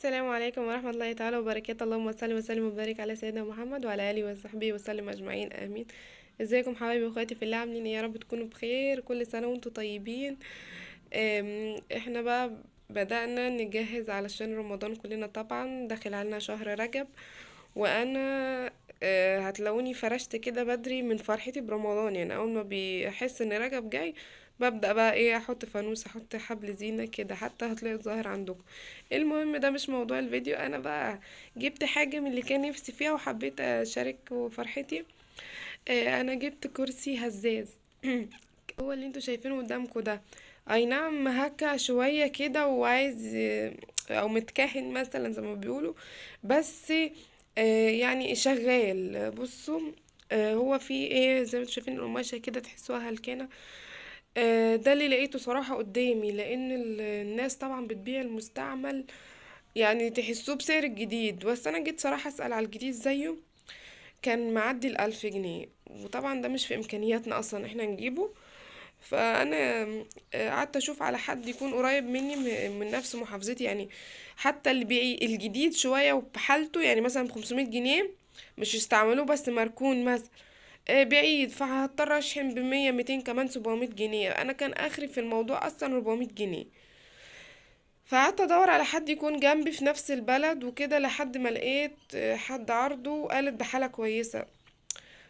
السلام عليكم ورحمة الله تعالى وبركاته. اللهم صل وسلم وبارك على سيدنا محمد وعلى آله وصحبه وسلم أجمعين، آمين. ازيكم حبايبي واخواتي في الله؟ عاملين ايه؟ يا رب تكونوا بخير، كل سنة وانتم طيبين. احنا بقى بدأنا نجهز علشان رمضان، كلنا طبعا داخل علينا شهر رجب. وانا هتلاقوني فرشت كده بدري من فرحتي برمضان، يعني اول ما بيحس ان رجب جاي ببدأ بقى ايه، احط فانوس، احط حبل زينة كده، حتى هتلاقي الظاهر عندكم. المهم ده مش موضوع الفيديو. انا بقى جبت حاجة من اللي كان نفسي فيها وحبيت اشارك فرحتي. انا جبت كرسي هزاز هو اللي انتوا شايفينه قدامكم ده. اي نعم، مهكع شوية كده وعايز او متكهن مثلا زي ما بيقولوا، بس يعني شغال. بصوا، هو في ايه زي ما انتوا شايفين القماشة كده تحسوها هلكانة. ده اللي لقيته صراحة قدامي، لان الناس طبعا بتبيع المستعمل، يعني تحسوه بسعر الجديد، بس انا جيت صراحة اسأل على الجديد زيه، كان معدي ال1000 جنيه. وطبعا ده مش في امكانياتنا اصلا احنا نجيبه. فانا قعدت اشوف على حد يكون قريب مني من نفس محافظتي، يعني حتى اللي بيعي الجديد شوية وبحالته، يعني مثلا ب500 جنيه، مش يستعملوه بس مركون مثلا، بعيد، فهضطر اشحن ب100 200 كمان 700 جنيه. انا كان اخري في الموضوع اصلا 400 جنيه. فقعدت ادور على حد يكون جنبي في نفس البلد وكده، لحد ما لقيت حد عرضه قالت بحالة كويسة.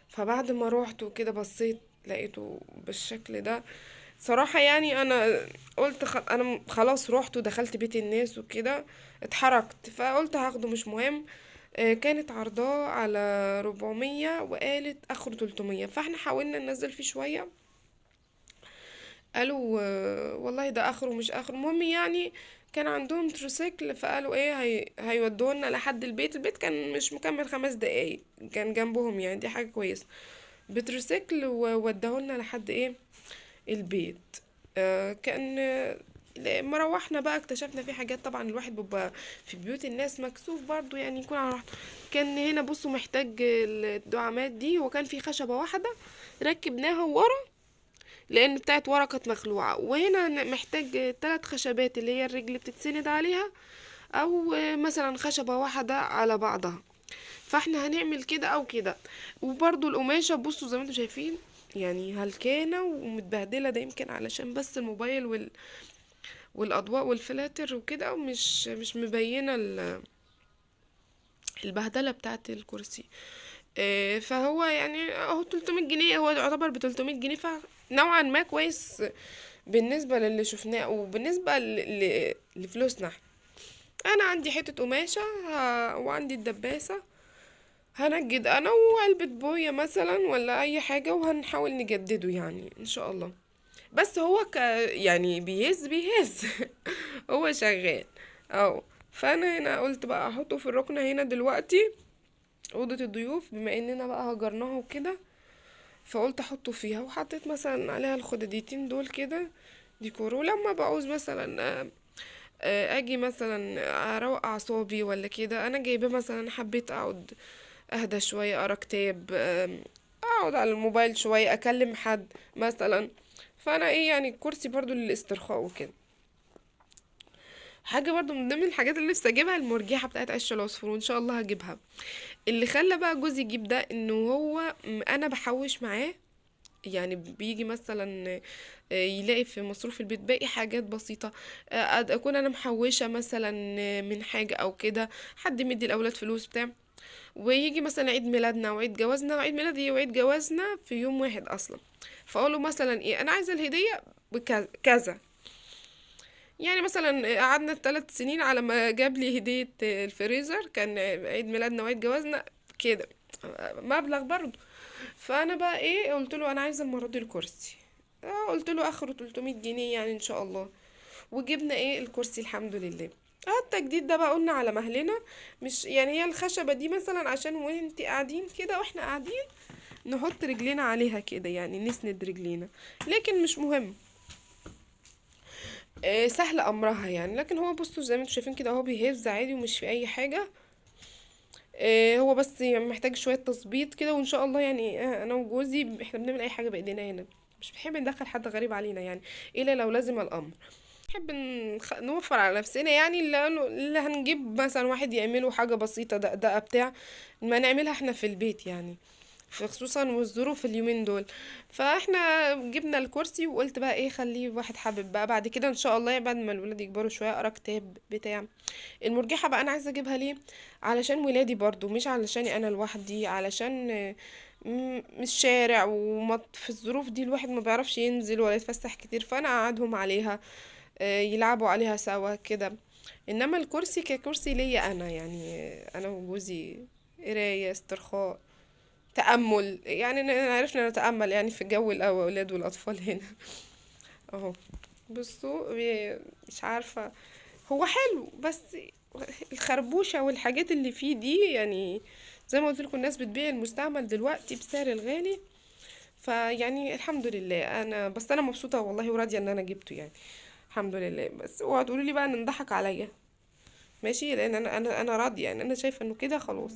فبعد ما روحت وكده بصيت لقيته بالشكل ده. صراحة يعني انا قلت انا خلاص روحت ودخلت بيت الناس وكده، اتحركت، فقلت هاخده مش مهم. كانت عرضاه على 400 وقالت اخره 300، فاحنا حاولنا ننزل فيه شوية. قالوا والله ده اخره مش اخره. المهم يعني كان عندهم تروسيكل، فقالوا ايه هيودونا لحد البيت. البيت كان مش مكمل 5 دقايق، كان جنبهم، يعني دي حاجة كويسة. بتروسيكل ووداهولنا لحد ايه البيت. كان لما روحنا بقى اكتشفنا في حاجات، طبعا الواحد بيبقى في بيوت الناس مكسوف برضو يعني يكون على راحته. كان هنا بصوا محتاج الدعامات دي، وكان في خشبة واحدة ركبناها ورا لان بتاعت ورا كانت مخلوعة، وهنا محتاج 3 خشبات اللي هي الرجل بتتسند عليها، او مثلا خشبة واحدة على بعضها. فاحنا هنعمل كده او كده. وبرضو القماشة بصوا زي ما انتم شايفين، يعني هلكانة ومتبهدلة، ده يمكن علشان بس الموبايل والاضواء والفلاتر وكده، ومش مش مبينة البهدلة بتاعت الكرسي. فهو يعني اهو 300 جنيه، هو يعتبر ب 300 جنيه، فنوعا ما كويس بالنسبة للي شفناه وبالنسبة لفلوسنا احنا. انا عندي حتة قماشة وعندي الدباسة، هنجد انا وعلبة بوية مثلا ولا اي حاجة، وهنحاول نجدده يعني ان شاء الله. بس هو يعني بيهز هو شغال اهو. فانا هنا قلت بقى احطه في الركنة هنا دلوقتي، اوضة الضيوف، بما اننا بقى هجرناها وكده، فقلت احطه فيها. وحطيت مثلا عليها الخداديتين دول كده ديكور. ولما بعوز مثلا اجي مثلا اروق اعصابي ولا كده، انا جايبه مثلا حبيت اقعد اهدى شويه، اقرا كتاب، اقعد على الموبايل شويه، اكلم حد مثلا. فانا ايه يعني الكرسي برضو للاسترخاء وكده. حاجه برضو من ضمن الحاجات اللي نفسي اجيبها المرجحه بتاعت عش العصفور، وان شاء الله هجيبها. اللي خلى بقى جوزي يجيب ده انه هو انا بحوش معاه، يعني بيجي مثلا يلاقي في مصروف البيت باقي حاجات بسيطة، أكون أنا محوشة مثلا من حاجة أو كده، حد مدي الأولاد فلوس بتاع، ويجي مثلا عيد ميلادنا وعيد جوازنا، وعيد ميلادي وعيد جوازنا في يوم واحد أصلا، فأقوله مثلا إيه أنا عايزة الهدية بكذا كذا. يعني مثلا قعدنا 3 سنين على ما جاب لي هدية الفريزر، كان عيد ميلادنا وعيد جوازنا كده، مبلغ برضه. فانا بقى ايه قلت له انا عايزه المره دي الكرسي. قلت له اخره 300 جنيه يعني ان شاء الله. وجبنا ايه الكرسي الحمد لله. التجديد ده بقى قلنا على مهلنا، مش يعني هي الخشبه دي مثلا عشان وانت قاعدين كده واحنا قاعدين نحط رجلينا عليها كده، يعني نسند رجلينا، لكن مش مهم. سهل امرها يعني. لكن هو بصوا زي ما انتم شايفين كده، هو بيهز عادي ومش في اي حاجه. هو بس يعني محتاج شوية تظبيط كده، وان شاء الله يعني انا وجوزي احنا بنعمل اي حاجة بايدينا هنا، مش بنحب ندخل حد غريب علينا يعني، الا لو لازم الامر. نحب نوفر على نفسنا، يعني اللي هنجيب مثلا واحد يعمله حاجة بسيطة دقدقة بتاع، ما نعملها احنا في البيت يعني، خصوصا والظروف اليومين دول. فاحنا جبنا الكرسي، وقلت بقى ايه، خليه واحد حابب بقى بعد كده ان شاء الله بعد ما الولاد يكبروا شويه اقرا كتاب بتاع. المرجحه بقى انا عايزه اجيبها ليه؟ علشان ولادي برضو، مش علشاني انا لوحدي، علشان مش شارع في الظروف دي الواحد ما بيعرفش ينزل ولا يتفسح كتير، فانا اقعدهم عليها يلعبوا عليها سوا كده. انما الكرسي ككرسي ليا انا يعني، انا وجوزي، قرايه، استرخاء، تأمل، يعني عرفنا نتأمل يعني في جو الأولاد والأطفال هنا. اهو، بصوا مش عارفة، هو حلو بس الخربوشة والحاجات اللي فيه دي يعني، زي ما قلت لكم الناس بتبيع المستعمل دلوقتي بسعر الغالي. فيعني الحمد لله، بس انا مبسوطة والله وراضية ان انا جبته يعني، الحمد لله. بس اوعوا تقولوا لي بقى ان انضحك عليا، ماشي؟ لان انا راضية يعني، انا شايفة انه كده خلاص.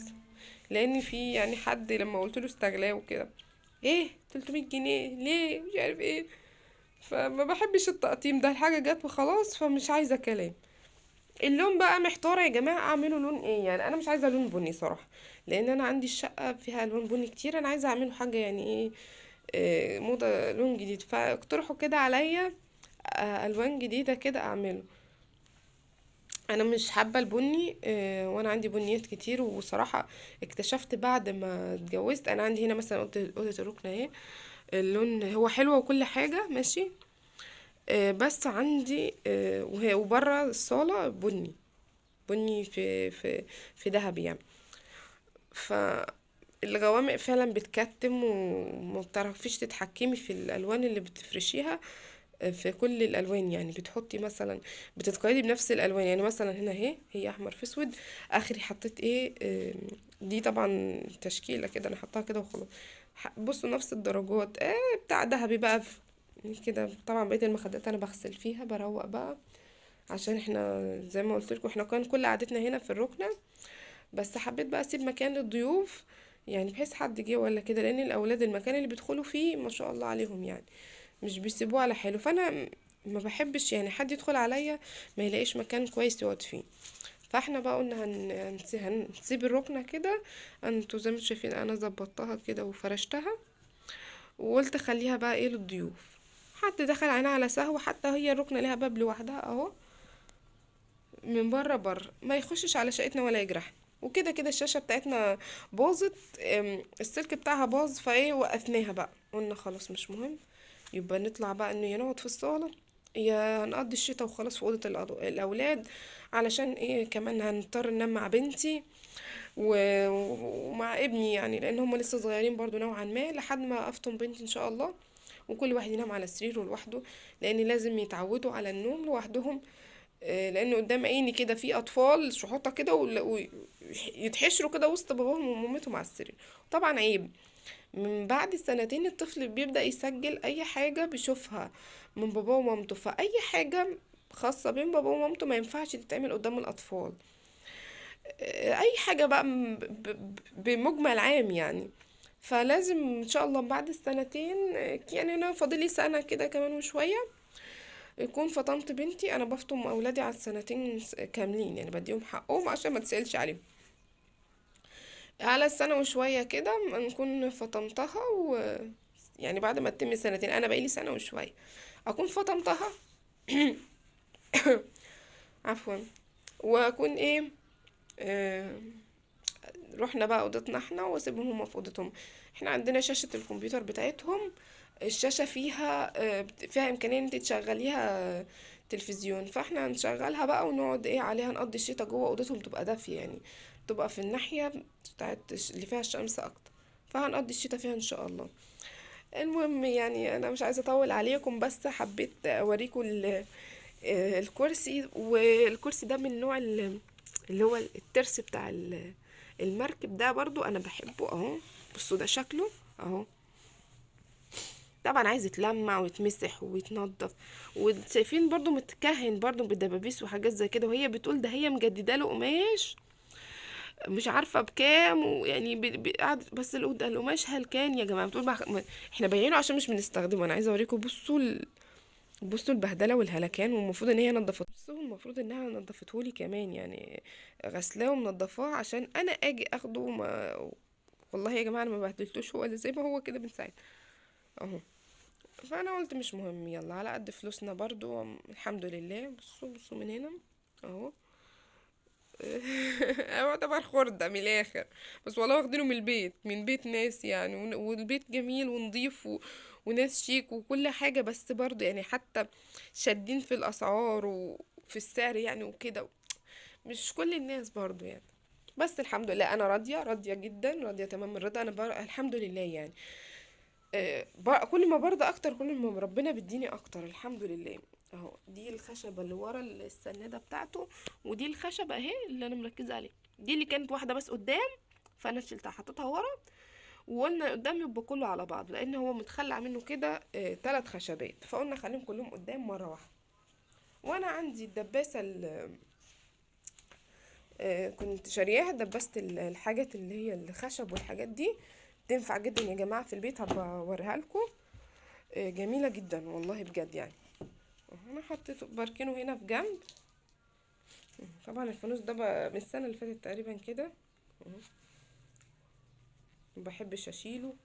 لان في يعني حد لما قلت له استغلاه وكده، ايه 300 جنيه ليه، مش عارف ايه. فما بحبش التقطيم ده، الحاجة جت وخلاص، فمش عايزة كلام. اللون بقى محتارة يا جماعة اعمله لون ايه، يعني انا مش عايزة لون بني صراحة، لان انا عندي الشقة فيها الوان بني كتير، انا عايزة اعمله حاجة يعني ايه، موضة لون جديد، فاقترحوا كده عليا الوان جديدة كده اعمله. انا مش حابة البني، وانا عندي بنيات كتير، وصراحة اكتشفت بعد ما اتجوزت، انا عندي هنا مثلا اوضة الركن اهي، اللون هو حلو وكل حاجة ماشي، بس عندي وهي وبره الصالة بني، بني في دهبي يعني. فالغوامق فعلا بتكتم، وما بتعرفيش تتحكمي في الالوان اللي بتفرشيها، في كل الالوان يعني، بتحطي مثلا، بتتقيدي بنفس الالوان، يعني مثلا هنا اهي هي احمر في اسود، اخري حطيت ايه، دي طبعا تشكيله كده انا حطاها كده وخلاص. بصوا نفس الدرجات بتاع دهبي بقى كده. طبعا بقيه المخدات انا بغسل فيها بروق بقى، عشان احنا زي ما قلت لكم احنا كان كل قعدتنا هنا في الركنه، بس حبيت بقى اسيب مكان للضيوف، يعني بحيث حد جه ولا كده، لان الاولاد المكان اللي بيدخلوا فيه ما شاء الله عليهم يعني، مش بيسيبوه على حاله، فانا ما بحبش يعني حد يدخل عليا ما يلاقيش مكان كويس يقعد فيه. فاحنا بقى قلنا هنسيب الركنه كده. انتوا زي ما انتوا شايفين انا ظبطتها كده وفرشتها، وقلت خليها بقى ايه للضيوف، حد دخل عينها على سهو، حتى هي الركنه ليها باب لوحدها اهو، من بره بره ما يخشش على شقتنا ولا يجرحنا. وكده كده الشاشه بتاعتنا باظت، السلك بتاعها باظ، فايه وقفناها بقى، قلنا خلاص مش مهم، يبقى نطلع بقى انه يا نقعد في الصاله، يا هنقضي الشتاء وخلاص في اوضه الاولاد، علشان ايه كمان هنضطر ننام مع بنتي ومع ابني يعني، لان هم لسه صغيرين برضو نوعا ما، لحد ما افطم بنتي ان شاء الله، وكل واحد ينام على سريره لوحده، لان لازم يتعودوا على النوم لوحدهم. لان قدام عيني كده في اطفال شحوطه كده ويتحشروا كده وسط باباهم ومامتهم على السرير، طبعا عيب. من بعد السنتين الطفل بيبدأ يسجل اي حاجه بيشوفها من باباه ومامته، فاي حاجه خاصه بين باباه ومامته ما ينفعش تتعمل قدام الاطفال، اي حاجه بقى بمجمل عام يعني. فلازم ان شاء الله بعد السنتين، يعني انا فاضلي سنه كده كمان وشويه يكون فطمت بنتي. انا بفطم اولادي على السنتين كاملين يعني، بديهم حقهم عشان ما تسألش عليهم، على السنة وشوية كده ما نكون فطمتها، يعني بعد ما تتم سنتين، انا بقالي سنة وشوية اكون فطمتها. عفوا. واكون ايه، آه رحنا بقى اوضتنا احنا، واسيبهم هما في اوضتهم. احنا عندنا شاشة الكمبيوتر بتاعتهم، الشاشة فيها امكانية ان انت تشغليها تلفزيون، فاحنا هنشغلها بقى ونقعد ايه عليها، نقضي الشتا جوه اوضتهم، تبقى دافية يعني، تبقى في الناحية بتاعت اللي فيها الشمس اكتر، فهنقضي الشتا فيها ان شاء الله. المهم يعني انا مش عايزة اطول عليكم، بس حبيت اوريكم الكرسي. والكرسي ده من نوع اللي هو الترس بتاع المركب ده، برضو انا بحبه اهو. بصوا ده شكله اهو، طبعا عايز يتلمع ويتمسح ويتنضف، وشايفين برضو متكهن برضو بالدبابيس وحاجات زي كده، وهي بتقول ده هي مجدده له قماش مش عارفه بكام، ويعني بس القماش هلكان يا جماعه، بتقول احنا بايعينه عشان مش بنستخدمه. انا عايزه اوريكم، بصوا بصوا البهدله والهلكان، والمفروض ان هي نضفت، بصوا المفروض انها نضفتهولي كمان يعني، غسلاه ومنضفاه عشان انا اجي اخده. ما والله يا جماعه انا ما بهدلتوش، هو اللي زي ما هو كده من ساعه اهو. فانا قلت مش مهم، يلا على قد فلوسنا برضو الحمد لله. بصوا بصوا من هنا اهو. هو طبعا خردة من الاخر، بس والله واخدينه من البيت، من بيت ناس يعني، والبيت جميل ونضيف وناس شيك وكل حاجة، بس برضو يعني حتى شادين في الاسعار وفي السعر يعني وكده، مش كل الناس برضو يعني. بس الحمد لله انا راضية، راضية جدا، راضية تمام الرضا. انا الحمد لله يعني. كل ما برضى اكتر كل ما ربنا بيديني اكتر الحمد لله. اهو دي الخشبه اللي ورا السناده بتاعته، ودي الخشبه اهي اللي انا مركزه عليها. دي اللي كانت واحده بس قدام، فانا شلتها حطيتها ورا، وقلنا قدام يبقى كله على بعض، لان هو متخلع منه كده 3 خشبات، فقلنا خليهم كلهم قدام مره واحده. وانا عندي الدباسه كنت شارياها، دباسه الحاجات اللي هي الخشب والحاجات دي، تنفع جدا يا جماعه في البيت، هبقى اوريها لكم. جميلة جدا والله بجد يعني. انا حطيته بركنه هنا في جنب. طبعا الفانوس ده بقى من السنة اللي فاتت تقريبا كده، مبحبش اشيله.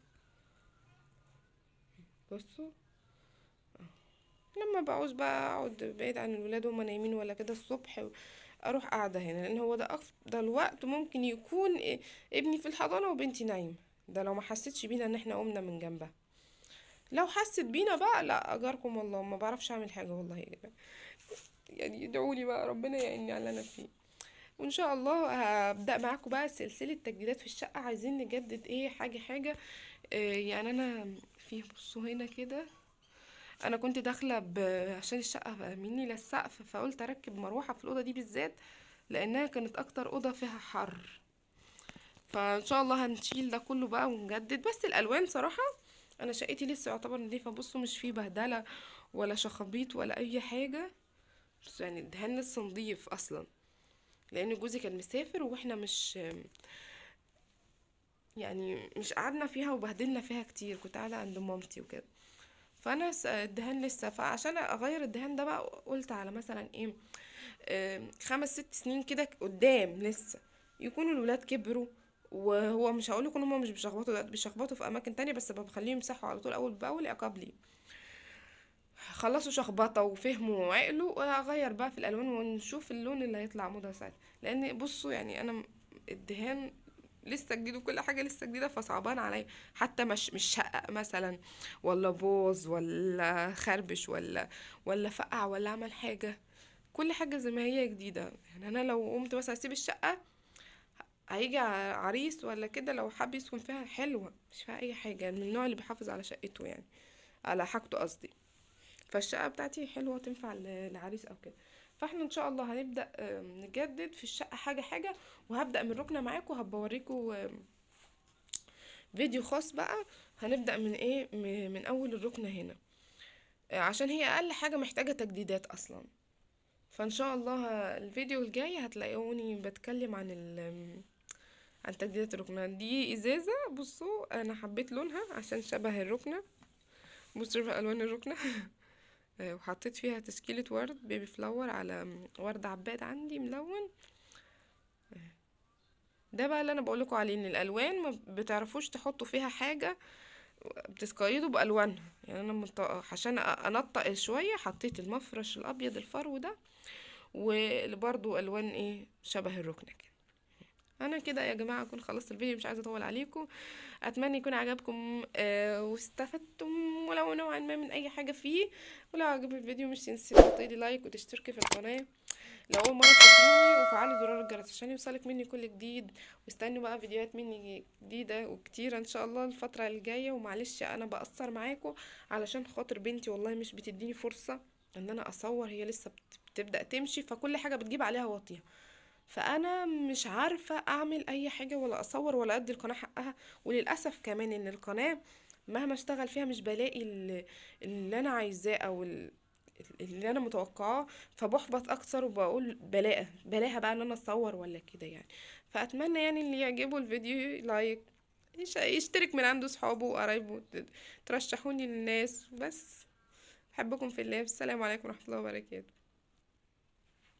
بصوا لما بعوز بقى اقعد بعيد عن الولاد وهما نايمين ولا كده الصبح، اروح قاعدة هنا، لان هو ده افضل وقت ممكن يكون ابني في الحضانة وبنتي نايمة. ده لو ما حسيتش بينا ان احنا قمنا من جنبها. لو حست بينا بقى لا اجاركم والله ما بعرفش اعمل حاجة والله يا جماعة. يعني ادعولي بقى ربنا يعيني على اللي انا فيه. وان شاء الله هبدأ معاكم بقى سلسلة تجديدات في الشقة. عايزين نجدد ايه حاجة حاجة. يعني انا في، بصوا هنا كده، انا كنت داخلة عشان الشقة بقى مني للسقف، فقلت اركب مروحة في الأوضة دي بالذات، لانها كانت اكتر أوضة فيها حر. فان شاء الله هنشيل ده كله بقى ونجدد. بس الالوان صراحة انا شقتي لسه يعتبر نضيفة، بصوا مش فيه بهدلة ولا شخابيط ولا اي حاجة. بس يعني الدهان لسه نضيف اصلا، لان جوزي كان مسافر واحنا مش يعني مش قعدنا فيها وبهدلنا فيها كتير، كنت قاعدة عند مامتي وكده. فانا الدهان لسه، فعشان اغير الدهان ده بقى قلت على مثلا ايه 5 6 سنين كده قدام لسه يكونوا الولاد كبروا. وهو مش هقول لكم هم مش بيشخبطوا دلوقتي، بيشخبطوا في اماكن تانية، بس بخليهم يمسحوا على طول اول باول عقاب لي. خلصوا شخبطه وفهموا وعقلوا، واغير بقى في الالوان ونشوف اللون اللي هيطلع موضه ساعتها. لان بصوا يعني انا الدهان لسه جديد وكل حاجه لسه جديده، فصعبان عليا. حتى مش شقق مثلا، ولا بوظ ولا خربش ولا فقع ولا عمل حاجه. كل حاجه زي ما هي جديده يعني. انا لو قمت مثلا اسيب الشقه، هيجي عريس ولا كده لو حب يسكن فيها حلوه مش فيها اي حاجه يعني، من النوع اللي بيحافظ على شقته يعني، على حاجته قصدي. فالشقة بتاعتي حلوة تنفع لعريس او كده. فاحنا ان شاء الله هنبدأ نجدد في الشقة حاجة حاجة. وهبدأ من ركنة معاكم، هبوريكم فيديو خاص بقى. هنبدأ من ايه من اول الركنة هنا، عشان هي اقل حاجة محتاجة تجديدات اصلا. فان شاء الله الفيديو الجاي هتلاقوني بتكلم عن عن تجديدات الركنة دي. ازازة بصوا انا حبيت لونها عشان شبه الركنة. بصوا في الوان الركنة. وحطيت فيها تشكيلة ورد بيبي فلاور على ورد عباد عندي ملون. ده بقى اللي انا بقولكوا عليه، ان الالوان ما بتعرفوش تحطوا فيها حاجة، بتتقيدوا بالوانها يعني. انا عشان انطق شوية حطيت المفرش الابيض الفرو ده، وبرضو الوان ايه شبه الركنة كده. انا كده يا جماعه اكون خلصت الفيديو، مش عايزه اطول عليكم. اتمنى يكون عجبكم واستفدتم ولو نوعا ما من اي حاجه فيه. ولو عجب الفيديو مش تنسي تحطي لي لايك وتشتركي في القناه لو اول مره تشوفيني، وفعلي زرار الجرس عشان يوصلك مني كل جديد. واستنوا بقى فيديوهات مني جديده وكتيره ان شاء الله الفتره الجايه. ومعلش انا بقصر معاكم علشان خاطر بنتي والله مش بتديني فرصه ان انا اصور، هي لسه بتبدا تمشي، فكل حاجه بتجيب عليها وطيها. فانا مش عارفه اعمل اي حاجه ولا اصور ولا ادي القناه حقها. وللاسف كمان ان القناه مهما اشتغل فيها مش بلاقي اللي انا عايزاه او اللي انا متوقعاه. فبحبط اكتر وبقول بلاها بقى ان انا اصور ولا كده يعني. فاتمنى يعني اللي يعجبه الفيديو لايك، يشترك من عنده صحابه وقرايبه، ترشحوني للناس بس. بحبكم في الله. السلام عليكم ورحمة الله وبركاته.